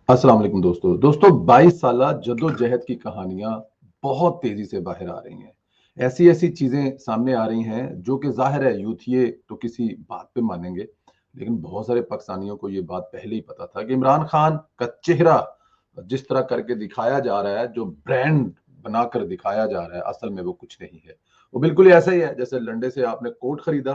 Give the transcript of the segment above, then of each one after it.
अस्सलाम वालेकुम दोस्तों 22 साला जद्दोजहद की कहानियां बहुत तेजी से बाहर आ रही हैं। ऐसी ऐसी चीजें सामने आ रही हैं जो कि जाहिर है यूथिये तो किसी बात पे मानेंगे, लेकिन बहुत सारे पाकिस्तानियों को ये बात पहले ही पता था कि इमरान खान का चेहरा जिस तरह करके दिखाया जा रहा है, जो ब्रांड बनाकर दिखाया जा रहा है, असल में वो कुछ नहीं है। वो बिल्कुल ही ऐसा ही है जैसे लंडे से आपने कोट खरीदा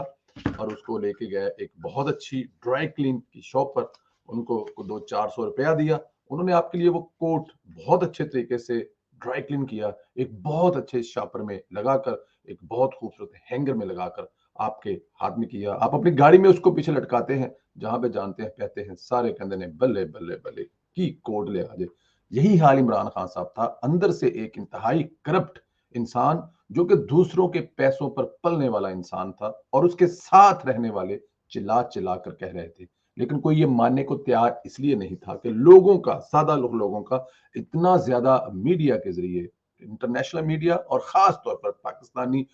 और उसको लेके गए एक बहुत अच्छी ड्राई क्लीन की शॉप पर, उनको 200-400 रुपया दिया, उन्होंने आपके लिए वो कोट बहुत अच्छे तरीके से ड्राई क्लीन किया, एक बहुत अच्छे शापर में लगाकर, एक बहुत खूबसूरत हैंगर में लगाकर आपके हाथ में किया। आप अपनी गाड़ी में उसको पीछे लटकाते हैं, जहां पे जानते हैं कहते हैं सारे कहते ने बल्ले बल्ले बल्ले की कोट ले आजे। यही हाल इमरान खान साहब था, अंदर से एक इंतहाई करप्ट इंसान, जो कि दूसरों के पैसों पर पलने वाला इंसान था, और उसके साथ रहने वाले चिल्ला चिल्ला कर कह रहे थे, लेकिन कोई ये मानने को तैयार इसलिए नहीं था कि लोगों का, सादा लोगों का इतना ज्यादा मीडिया के जरिए, इंटरनेशनल मीडिया और खास तौर पर पाकिस्तानी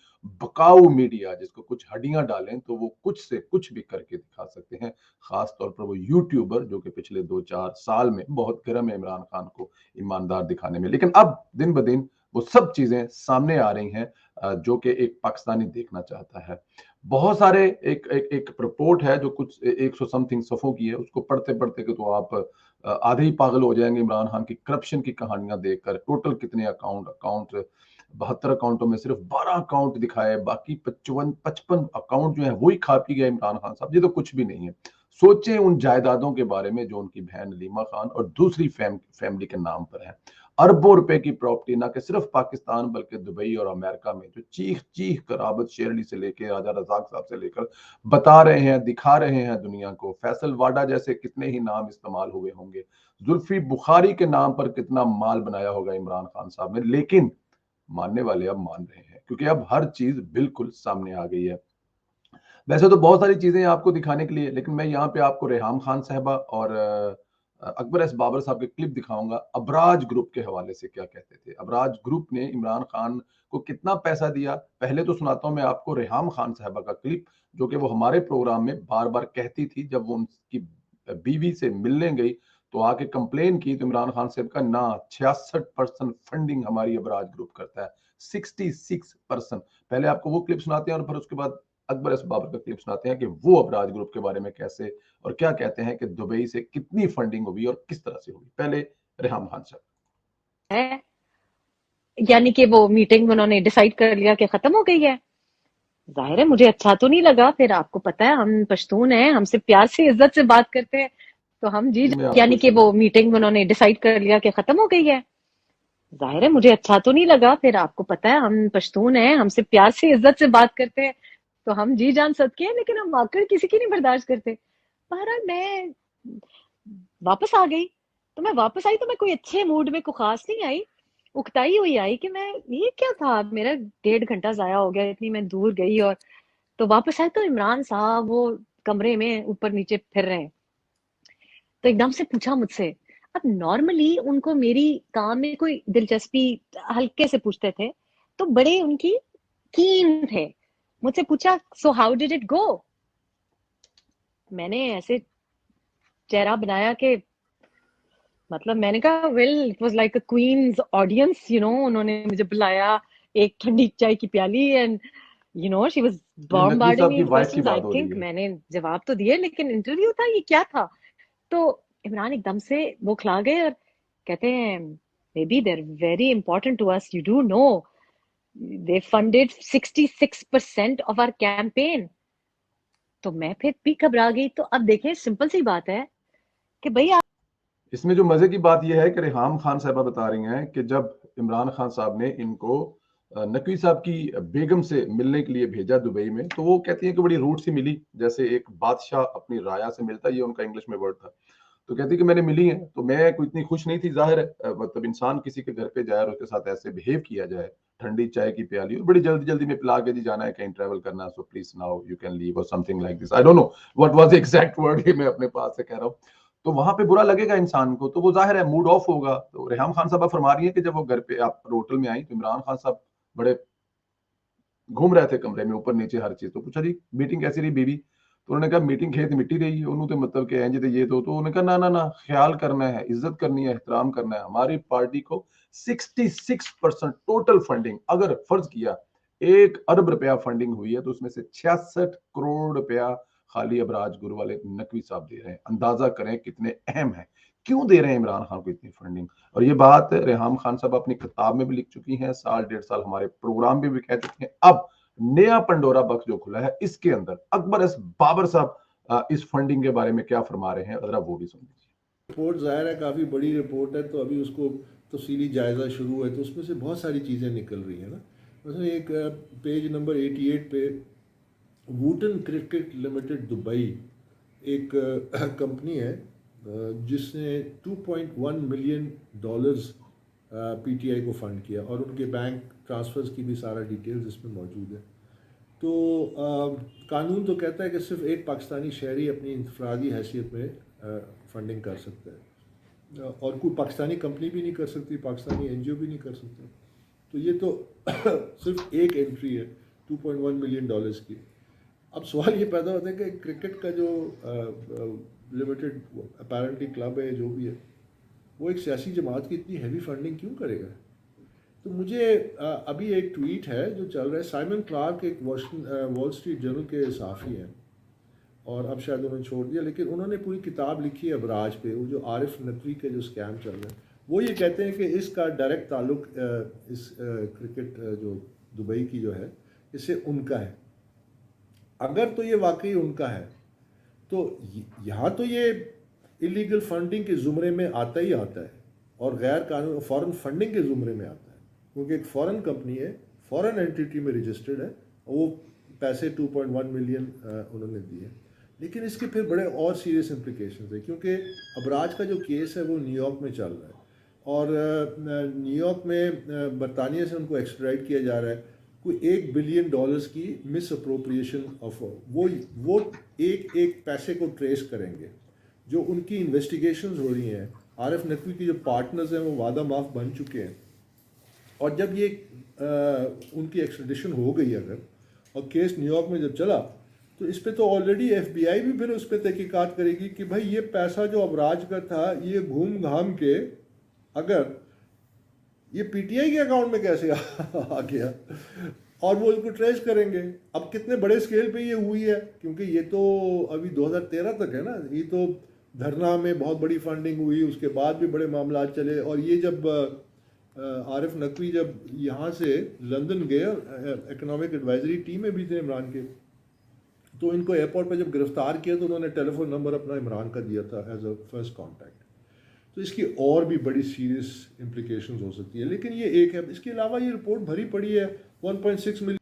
बकाऊ मीडिया, जिसको कुछ हड्डियां डालें तो वो कुछ से कुछ भी करके दिखा सकते हैं, खास तौर पर वो यूट्यूबर जो कि पिछले 2-4 साल में बहुत गर्म है इमरान खान को ईमानदार दिखाने में। लेकिन अब दिन ब दिन वो सब चीजें सामने आ रही हैं, जो कि एक पाकिस्तानी देखना चाहता है। बहुत सारे एक रिपोर्ट है जो कुछ 100 समथिंग सफ़ों की है, उसको पढ़ते पढ़ते के तो आप आधे ही पागल हो जाएंगे इमरान खान की करप्शन की कहानियां देखकर। टोटल कितने अकाउंट अकाउंट 72 अकाउंटों में सिर्फ 12 अकाउंट दिखाए, बाकी 55 अकाउंट जो है वही खा पी गया इमरान खान साहब। ये तो कुछ भी नहीं है। सोचें उन जायदादों के बारे में जो उनकी बहन लीमा खान और दूसरी फैमिली के नाम पर है। अरबों रुपए की प्रॉपर्टी, ना कि सिर्फ पाकिस्तान बल्कि दुबई और अमेरिका में, जो चीख चीख कर आबद शेरली से लेकर राजा रजाक साहब से लेकर बता रहे हैं, दिखा रहे हैं दुनिया को। फैसल वाडा जैसे कितने ही नाम इस्तेमाल हुए होंगे, जुल्फी बुखारी के नाम पर कितना माल बनाया होगा इमरान खान साहब ने, लेकिन मानने वाले अब मान रहे हैं क्योंकि अब हर चीज बिल्कुल सामने आ गई है। वैसे तो बहुत सारी चीजें आपको दिखाने के लिए, लेकिन मैं यहाँ पे आपको रेहाम खान साहबा और अकबर एस बाबर साहब के क्लिप दिखाऊंगा, अबराज ग्रुप के हवाले से क्या कहते थे। अबराज ग्रुप ने इमरान खान को कितना पैसा दिया, पहले तो सुनाता हूं मैं आपको रेहाम खान साहबा का क्लिप, जो कि वो हमारे प्रोग्राम में बार बार कहती थी जब वो उनकी बीवी से मिलने गई तो आके कंप्लेन की तो इमरान खान साहब का ना 66% फंडिंग हमारी अबराज ग्रुप करता है, 66%। पहले आपको वो क्लिप सुनाते हैं और फिर उसके बाद अकबर एस बाबर का क्लिप सुनाते हैं कि वो अबराज ग्रुप के बारे में कैसे और क्या कहते हैं कि दुबई से कितनी फंडिंग हुई और किस तरह से हुई। पहले रेहाम खान साहब। है। यानी कि वो मीटिंग उन्होंने डिसाइड कर लिया कि खत्म हो गई है। जाहिर है मुझे अच्छा तो नहीं लगा। फिर आपको पता है हम पश्तून हैं, हमसे प्यार से इज्जत से बात करते हैं, तो हम जी जी मैं आपको यानी कि इसी वो मीटिंग उन्होंने डिसाइड कर लिया कि खत्म हो गई है। जाहिर है मुझे अच्छा तो नहीं लगा। फिर आपको पता है हम पश्तून हैं, हमसे प्यार से इज्जत से बात करते हैं, तो हम जी जान सदके हैं, लेकिन हम आकर किसी की नहीं बर्दाश्त करते। बहरहाल मैं वापस आ गई। तो मैं वापस आई तो मैं कोई अच्छे मूड में को खास नहीं आई, उकताई हुई आई कि मैं ये क्या था, मेरा 1.5 घंटा जाया हो गया, इतनी मैं दूर गई। और तो वापस आए तो इमरान साहब वो कमरे में ऊपर नीचे फिर रहे हैं। तो एकदम से पूछा मुझसे। अब नॉर्मली उनको मेरी काम में कोई दिलचस्पी हल्के से पूछते थे, तो बड़े उनकी कीन थे। मुझसे पूछा, so how did it go. मैंने ऐसे चेहरा बनाया कि मतलब मैंने कहा well it was like a queen's audience, उन्होंने मुझे बुलाया, एक ठंडी चाय की प्याली, एंड शी वाज ये नकवी बॉम्बार्डिंग साहब मी की विद वाइफ की क्वेश्चंस। आई बात हो रही थिंक है। मैंने जवाब तो दिए, लेकिन इंटरव्यू था, ये क्या था। तो इमरान एकदम से वो खिला गए और कहते हैं, baby they're very important to us, you do know they funded 66% of our campaign. तो मैं फिर भी घबरा गई। तो अब देखें, सिंपल सी बात है कि भाई इसमें जो मजे की बात यह है कि रेहाम खान साहबा बता रही हैं कि जब इमरान खान साहब ने इनको नकवी साहब की बेगम से मिलने के लिए भेजा दुबई में, तो वो कहती हैं कि बड़ी रूट सी मिली, जैसे एक बादशाह अपनी राया से मिलता है, ये उनका इंग्लिश में वर्ड था। तो कहती कि मैंने मिली है, तो मैं कोई इतनी खुश नहीं थी, जाहिर है मतलब इंसान किसी के घर पे जाए और उसके साथ ऐसे बिहेव किया जाए, ठंडी चाय की प्याली और बड़ी जल्दी जल्दी में पिला के जी जाना है, कहीं ट्रैवल करना है, so please now you can leave or something like this. I don't know what was the exact word, ये मैं अपने पास से कह रहा हूँ। तो वहां पे बुरा लगेगा इंसान को, तो वो जाहिर है मूड ऑफ होगा। तो रेहाम खान साहब फरमा रही है कि जब वो घर पे आप होटल में आई तो इमरान खान साहब बड़े घूम रहे थे कमरे में, ऊपर नीचे हर चीज। तो पूछा जी मीटिंग कैसी रही बीवी, تو انہوں نے کہا میٹنگ کھیت مٹی رہی ہے انہوں تے مطلب کہ انج تے یہ تو انہوں نے کہا نہ خیال کرنا ہے، عزت کرنی ہے، احترام کرنا ہے. ہماری پارٹی کو 66% ٹوٹل فنڈنگ اگر فرض کیا 1 ارب روپیہ فنڈنگ ہوئی ہے تو اس میں سے 66 کروڑ روپیہ خالی ابراج گر والے نقوی صاحب دے رہے ہیں. اندازہ کریں کتنے اہم ہیں، کیوں دے رہے ہیں عمران خان کو اتنی فنڈنگ. اور یہ بات ریحام خان صاحب اپنی کتاب میں بھی لکھ چکی ہیں، سال 1.5 سال ہمارے پروگرام بھی کہہ چکی ہیں. اب نیا پنڈورا باکس جو کھلا ہے اس کے اندر اکبر ایس بابر صاحب اس فنڈنگ کے بارے میں کیا فرما رہے ہیں، ذرا وہ بھی سن لیجیے. رپورٹ ظاہر ہے کافی بڑی رپورٹ ہے، تو ابھی اس کو تفصیلی جائزہ شروع ہے، تو اس میں سے بہت ساری چیزیں نکل رہی ہیں نا. مثلا ایک پیج نمبر 88 پہ ووٹن کرکٹ لمیٹڈ دبئی ایک کمپنی ہے جس نے $2.1 ملین پی ٹی آئی کو فنڈ کیا، اور ان کے بینک ٹرانسفرز کی بھی سارا ڈیٹیلز اس میں موجود ہے. تو قانون تو کہتا ہے کہ صرف ایک پاکستانی شہری اپنی انفرادی حیثیت میں فنڈنگ کر سکتا ہے، اور کوئی پاکستانی کمپنی بھی نہیں کر سکتی، پاکستانی این جی او بھی نہیں کر سکتا. تو یہ تو صرف ایک انٹری ہے $2.1 ملین کی. اب سوال یہ پیدا ہوتا ہے کہ کرکٹ کا جو لمیٹڈ اپیرنٹلی کلب ہے جو بھی ہے، وہ ایک سیاسی جماعت کی اتنی ہیوی فنڈنگ کیوں کرے گا؟ تو مجھے ابھی ایک ٹویٹ ہے جو چل رہا ہے، سائمن کلارک ایک وال اسٹریٹ جرنل کے صحافی ہیں، اور اب شاید انہوں نے چھوڑ دیا، لیکن انہوں نے پوری کتاب لکھی ہے ابراج پہ، وہ جو عارف نقوی کے جو اسکیم چل رہے ہیں. وہ یہ کہتے ہیں کہ اس کا ڈائریکٹ تعلق اس کرکٹ جو دبئی کی جو ہے اس سے ان کا ہے. اگر تو یہ واقعی ان کا ہے تو یہاں تو یہ الیگل فنڈنگ کے زمرے میں آتا ہی آتا ہے، اور غیر قانونی فورن فنڈنگ کے زمرے میں آتا ہے، کیونکہ ایک فورن کمپنی ہے، فورن اینٹیٹی میں رجسٹرڈ ہے، اور وہ پیسے 2.1 ملین انہوں نے دیے. لیکن اس کے پھر بڑے اور سیریس امپلیکیشنز ہیں، کیونکہ ابراج کا جو کیس ہے وہ نیو یارک میں چل رہا ہے، اور نیو یارک میں برطانیہ سے ان کو ایکسٹرائڈ کیا جا رہا ہے. کوئی $1 بلین کی مس اپروپریشن آف وہ ایک پیسے کو ٹریس کریں گے. جو ان کی انویسٹیگیشنز ہو رہی ہیں، عارف نقوی کی جو پارٹنرز ہیں وہ وعدہ معاف بن چکے ہیں، اور جب یہ ان کی ایکسٹریڈیشن ہو گئی اگر، اور کیس نیو یارک میں جب چلا، تو اس پہ تو آلریڈی ایف بی آئی بھی پھر اس پہ تحقیقات کرے گی کہ بھائی یہ پیسہ جو ابراج کا تھا یہ گھوم گھام کے اگر یہ پی ٹی آئی کے اکاؤنٹ میں کیسے آ گیا، اور وہ ان کو ٹریس کریں گے. اب کتنے بڑے اسکیل پہ یہ ہوئی ہے، کیونکہ یہ تو ابھی 2013 تک ہے نا، یہ تو دھرنا میں بہت بڑی فنڈنگ ہوئی، اس کے بعد بھی بڑے معاملات چلے. اور یہ جب عارف نقوی جب یہاں سے لندن گئے، اکنامک ایڈوائزری ٹیم میں بھی تھے عمران کے، تو ان کو ایئرپورٹ پہ جب گرفتار کیا تو انہوں نے ٹیلی فون نمبر اپنا عمران کا دیا تھا ایز اے فرسٹ کانٹیکٹ. تو اس کی اور بھی بڑی سیریس امپلیکیشنز ہو سکتی ہے. لیکن یہ ایک ہے، اس کے علاوہ یہ رپورٹ بھری پڑی ہے 1.6 ملین.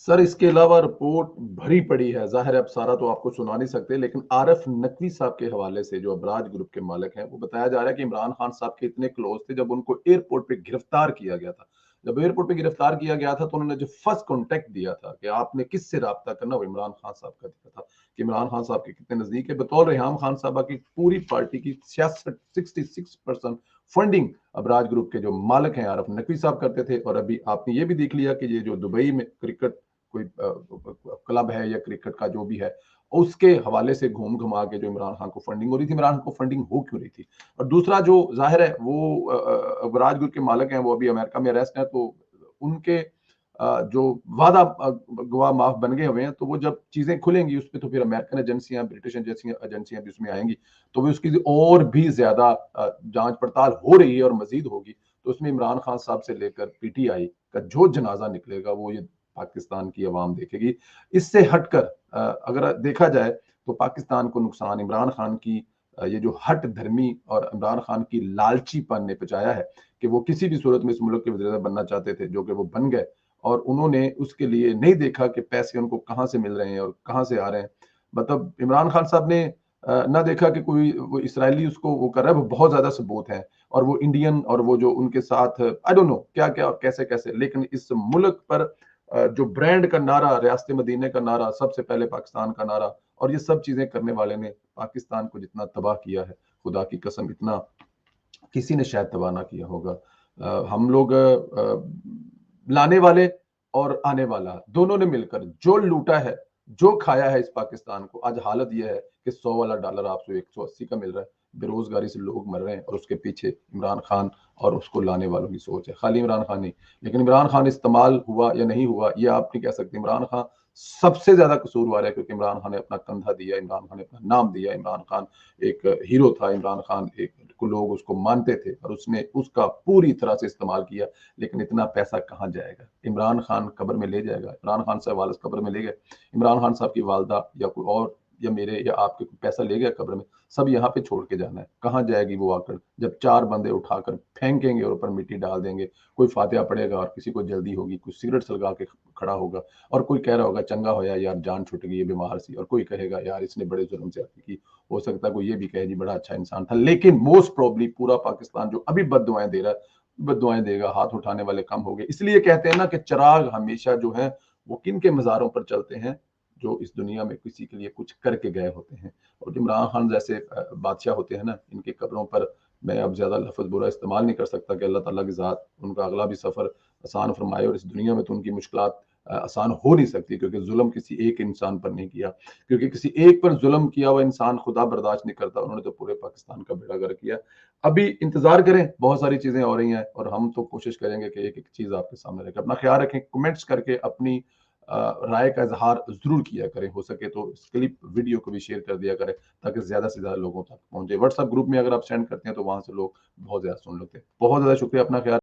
سر اس کے علاوہ رپورٹ بھری پڑی ہے، ظاہر ہے اب سارا تو آپ کو سنا نہیں سکتے، لیکن عارف نقوی صاحب کے حوالے سے جو ابراج گروپ کے مالک ہیں، وہ بتایا جا رہا ہے کہ عمران خان صاحب کے اتنے کلوز تھے، جب ان کو ایئرپورٹ پہ گرفتار کیا گیا تھا. جب ایئرپورٹ پہ گرفتار کیا گیا تھا تو انہوں نے جو فرسٹ کانٹیکٹ دیا تھا کہ آپ نے کس سے رابطہ کرنا، وہ عمران خان صاحب کا دیا تھا کہ عمران خان صاحب کے کتنے نزدیک ہے. بطور ریحام خان صاحبہ کی پوری پارٹی کی 66% فنڈنگ ابراج گروپ کے جو مالک ہیں عارف نقوی صاحب کرتے تھے. اور ابھی آپ نے یہ بھی دیکھ لیا کہ یہ جو دبئی میں کرکٹ کوئی کلب ہے یا کرکٹ کا جو بھی ہے، اس کے حوالے سے گھوم گھما کے جو عمران خان کو فنڈنگ ہو رہی تھی، عمران خان کو فنڈنگ ہو کیوں رہی تھی. اور دوسرا جو ظاہر ہے وہ ابراج گروپ کے مالک ہیں، وہ ابھی امریکہ میں اریسٹ ہیں، تو ان کے جو وعدہ گواہ معاف بن گئے ہوئے ہیں، تو وہ جب چیزیں کھلیں گی اس پہ تو پھر امریکن ایجنسیاں، برٹش ایجنسیاں بھی اس میں آئیں گی، تو وہ اس کی اور بھی زیادہ جانچ پڑتال ہو رہی ہے اور مزید ہوگی. تو اس میں عمران خان صاحب سے لے کر پی ٹی آئی کا جو جنازہ نکلے گا وہ یہ پاکستان کی عوام دیکھے گی. اس سے ہٹ کر اگر دیکھا جائے تو پاکستان کو نقصان عمران خان کی یہ جو ہٹ دھرمی اور عمران خان کی لالچی پن نے پہنچایا ہے کہ وہ کسی بھی صورت میں اس ملک کے وزیر اعظم بننا چاہتے تھے، جو کہ وہ بن گئے، اور انہوں نے اس کے لیے نہیں دیکھا کہ پیسے ان کو کہاں سے مل رہے ہیں اور کہاں سے آ رہے ہیں. مطلب عمران خان صاحب نے نہ دیکھا کہ کوئی وہ اسرائیلی اس کو وہ کر رہا ہے، وہ بہت زیادہ ثبوت ہیں، اور وہ انڈین اور وہ جو ان کے ساتھ آئی ڈونٹ نو کیا کیا اور کیسے کیسے. لیکن اس ملک پر جو برانڈ کا نعرہ، ریاست مدینہ کا نعرہ، سب سے پہلے پاکستان کا نعرہ، اور یہ سب چیزیں کرنے والے نے پاکستان کو جتنا تباہ کیا ہے، خدا کی قسم اتنا کسی نے شاید تباہ نہ کیا ہوگا. ہم لوگ لانے والے اور آنے والا دونوں نے مل کر جو لوٹا ہے जो खाया है इस पाकिस्तान को। आज हालत यह है कि 100 वाला डॉलर आपको 180 का मिल रहा है, बेरोजगारी से लोग मर रहे हैं, और उसके पीछे इमरान खान और उसको लाने वालों की सोच है। खाली इमरान खान नहीं, लेकिन इमरान खान इस्तेमाल हुआ या नहीं हुआ ये आप नहीं कह सकते। इमरान खान सबसे ज्यादा कसूरवार है, क्योंकि इमरान खान ने अपना कंधा दिया, इमरान खान ने अपना नाम दिया, इमरान खान एक हीरो था, इमरान खान एक को लोग उसको मानते थे, और उसने उसका पूरी तरह से इस्तेमाल किया। लेकिन इतना पैसा कहाँ जाएगा? इमरान खान कब्र में ले जाएगा? इमरान खान साहब वालिद कब्र में ले गए, इमरान खान साहब की वालदा या कोई और या मेरे या आपके कोई पैसा ले गया कब्र में? सब यहाँ पे छोड़ के जाना है। कहाँ जाएगी वो आकर जब 4 बंदे उठाकर फेंकेंगे और ऊपर मिट्टी डाल देंगे? कोई फातिहा पड़ेगा और किसी को जल्दी होगी, कोई सिगरेट सलगा के खड़ा होगा, और कोई कह रहा होगा चंगा होया यार, जान छुट गई है बीमार सी, और कोई कहेगा यार इसने बड़े जुल्म से की। हो सकता है कोई ये भी कहे जी बड़ा अच्छा इंसान था। लेकिन मोस्ट प्रोबली पूरा पाकिस्तान जो अभी बद्दुआएं दे रहा है, बद्दुआएं देगा। हाथ उठाने वाले कम हो गए। इसलिए कहते हैं ना कि चिराग हमेशा जो है वो किन के मज़ारों पर चलते हैं? जो इस दुनिया में किसी के लिए कुछ करके गए होते हैं। और इमरान खान जैसे बादशाह होते हैं ना, इनके कब्रों पर मैं अब ज्यादा लफ्ज बुरा इस्तेमाल नहीं कर सकता कि अल्लाह ताला की ज़ात उनका अगला भी सफ़र आसान फरमाए, और इस दुनिया में तो उनकी मुश्किलात आसान हो नहीं सकती, क्योंकि जुल्म किसी एक इंसान पर नहीं किया। क्योंकि किसी एक पर जुल्म किया हुआ इंसान खुदा बर्दाश्त नहीं करता, उन्होंने तो पूरे पाकिस्तान का बेड़ा गर्क किया। अभी इंतजार करें, बहुत सारी चीजें हो रही हैं, और हम तो कोशिश करेंगे कि एक एक चीज आपके सामने रखें। अपना ख्याल रखें, कमेंट्स करके अपनी राय का इजहार जरूर किया करें। हो सके तो इस क्लिप वीडियो को भी शेयर कर दिया करें, ताकि ज्यादा से ज्यादा लोगों तक पहुंचे। व्हाट्सएप ग्रुप में अगर आप सेंड करते हैं तो वहां से लोग बहुत ज्यादा सुन लेते हैं। बहुत ज्यादा शुक्रिया, अपना ख्याल।